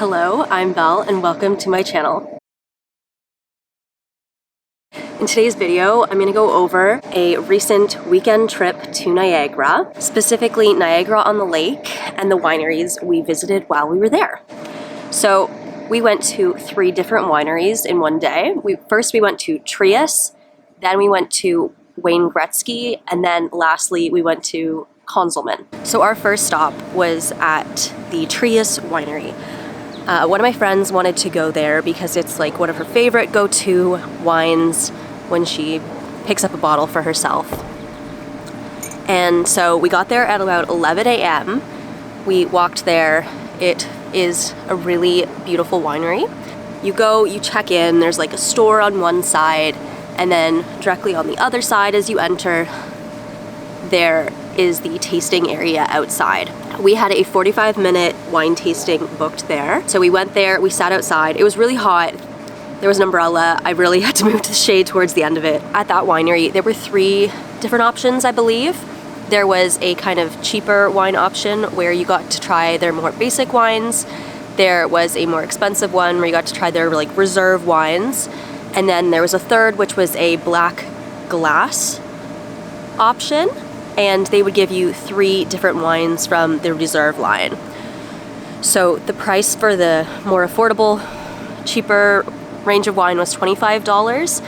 Hello, I'm Belle and welcome to my channel. In today's video, I'm going to go over a recent weekend trip to Niagara, specifically Niagara-On-The-Lake and the wineries we visited while we were there. So we went to 3 different wineries in one day. First we went to Trius, then we went to Gretzky, and then lastly we went to Konzelman. So our first stop was at the Trius winery. One of my friends wanted to go there because it's like one of her favorite go-to wines when she picks up a bottle for herself. And so we got there at about 11 a.m. We walked there. It is a really beautiful winery. You go, you check in, there's like a store on one side, and then directly on the other side as you enter, there is the tasting area outside. We had a 45-minute wine tasting booked there. So we went there, we sat outside. It was really hot. There was an umbrella. I really had to move to the shade towards the end of it. At that winery, there were 3 different options, I believe. There was a kind of cheaper wine option where you got to try their more basic wines. There was a more expensive one where you got to try their like reserve wines. And then there was a third, which was a black glass option. And they would give you 3 different wines from the reserve line. So the price for the more affordable, cheaper range of wine was $25.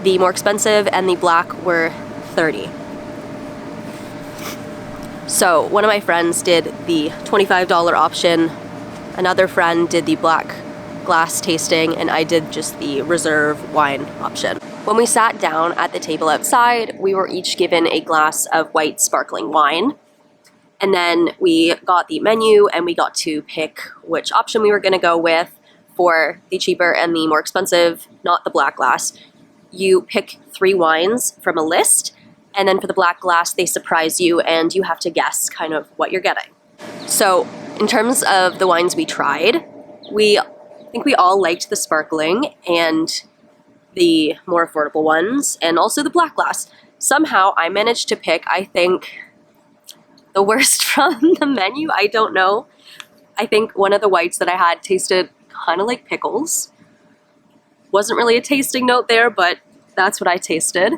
The more expensive and the black were $30. So one of my friends did the $25 option, another friend did the black glass tasting, and I did just the reserve wine option. When we sat down at the table outside, we were each given a glass of white sparkling wine. And then we got the menu and we got to pick which option we were going to go with for the cheaper and the more expensive, not the black glass. You pick 3 wines from a list, and then for the black glass, they surprise you and you have to guess kind of what you're getting. So in terms of the wines we tried, I think we all liked the sparkling and the more affordable ones, and also the black glass. Somehow I managed to pick, I think, the worst from the menu. I don't know. I think one of the whites that I had tasted kind of like pickles. Wasn't really a tasting note there, but that's what I tasted.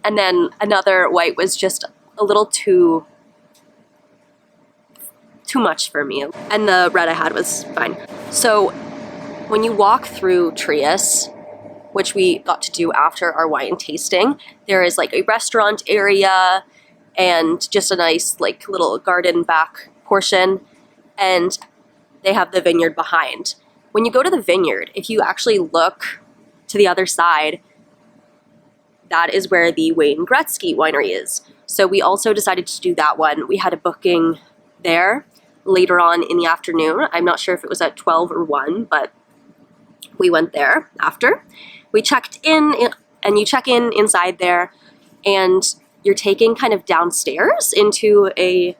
And then another white was just a little too much for me. And the red I had was fine. So when you walk through Trius, which we got to do after our wine tasting, there is like a restaurant area and just a nice like little garden back portion, and they have the vineyard behind. When you go to the vineyard, if you actually look to the other side, that is where the Gretzky winery is. So we also decided to do that one. We had a booking there later on in the afternoon. I'm not sure if it was at 12 or 1, but we went there after. We checked in, and you check in inside there, and you're taken kind of downstairs into a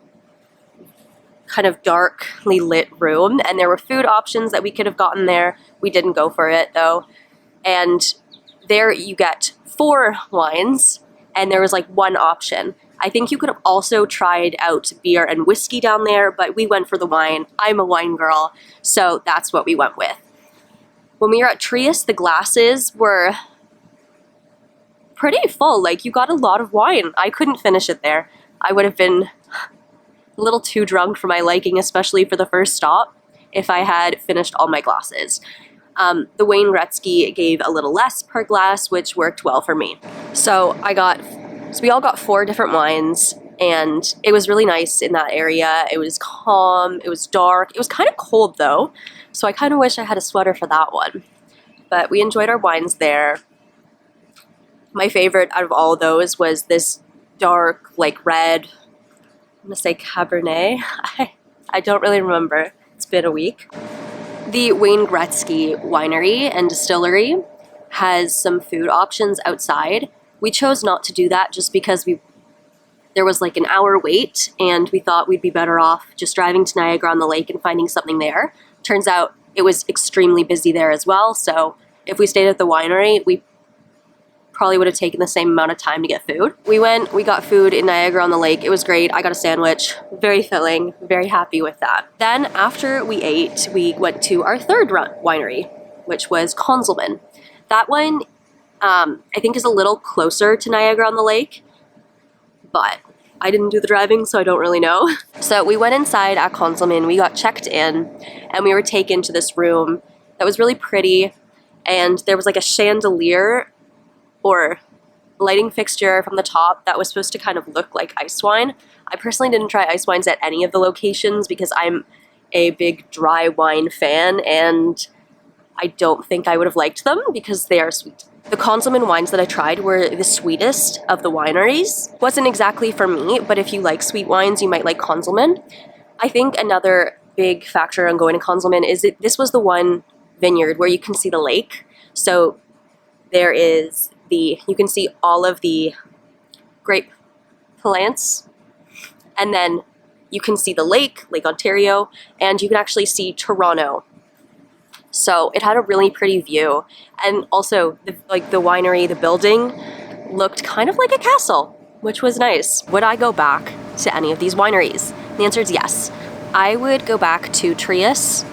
kind of darkly lit room, and there were food options that we could have gotten there. We didn't go for it though. And there you get 4 wines, and there was like 1 option. I think you could have also tried out beer and whiskey down there, but we went for the wine. I'm a wine girl, so that's what we went with. When we were at Trius, the glasses were pretty full. Like, you got a lot of wine. I couldn't finish it there. I would have been a little too drunk for my liking, especially for the first stop, if I had finished all my glasses. The Gretzky gave a little less per glass, which worked well for me. So we all got 4 different wines, and it was really nice in that area. It was calm, it was dark, it was kind of cold though, so I kind of wish I had a sweater for that one. But we enjoyed our wines there. My favorite out of all of those was this dark, like red, I'm gonna say Cabernet. I don't really remember. It's been a week. The Gretzky winery and distillery has some food options outside. We chose not to do that just because there was like an hour wait, and we thought we'd be better off just driving to Niagara-on-the-Lake and finding something there. Turns out it was extremely busy there as well, so if we stayed at the winery, we probably would have taken the same amount of time to get food. We got food in Niagara-on-the-Lake. It was great. I got a sandwich, very filling, very happy with that. Then after we ate, we went to our third winery, which was Konzelman. That one, I think, is a little closer to Niagara-on-the-Lake, but I didn't do the driving, so I don't really know. So we went inside at Konzelman, we got checked in, and we were taken to this room that was really pretty, and there was like a chandelier or lighting fixture from the top that was supposed to kind of look like ice wine. I personally didn't try ice wines at any of the locations because I'm a big dry wine fan, and I don't think I would have liked them because they are sweet. The Konzelman wines that I tried were the sweetest of the wineries. Wasn't exactly for me, but if you like sweet wines, you might like Konzelman. I think another big factor on going to Konzelman is that this was the one vineyard where you can see the lake. So there is you can see all of the grape plants, and then you can see the lake, Lake Ontario, and you can actually see Toronto. So it had a really pretty view, and also the winery, the building looked kind of like a castle, which was nice. Would I go back to any of these wineries? The answer is yes. I would go back to Trius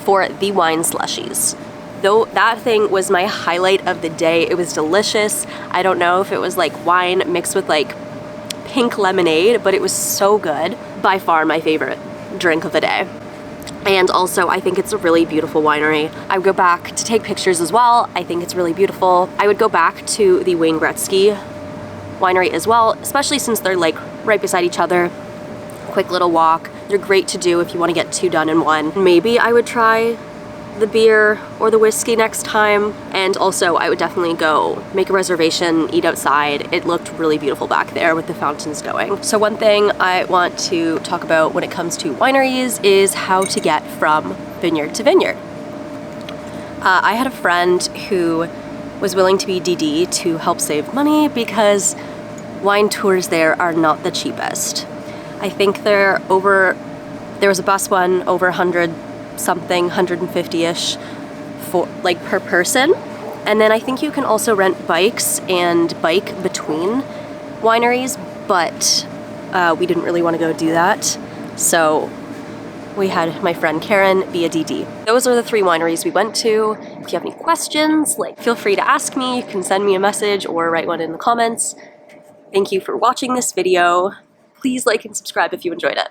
for the wine slushies. Though that thing was my highlight of the day. It was delicious. I don't know if it was like wine mixed with like pink lemonade, but it was so good. By far my favorite drink of the day. And also, I think it's a really beautiful winery. I would go back to take pictures as well. I think it's really beautiful. I would go back to the Gretzky winery as well, especially since they're like right beside each other. Quick little walk. They're great to do if you want to get two done in one. Maybe I would try the beer or the whiskey next time. And also, I would definitely go make a reservation, eat outside. It looked really beautiful back there with the fountains going. So one thing I want to talk about when it comes to wineries is how to get from vineyard to vineyard. I had a friend who was willing to be DD to help save money because wine tours there are not the cheapest. I think there was a bus one over 100 something, 150-ish for like per person. And then I think you can also rent bikes and bike between wineries, but we didn't really want to go do that. So we had my friend Karen be a DD. Those are the 3 wineries we went to. If you have any questions, feel free to ask me. You can send me a message or write one in the comments. Thank you for watching this video. Please like and subscribe if you enjoyed it.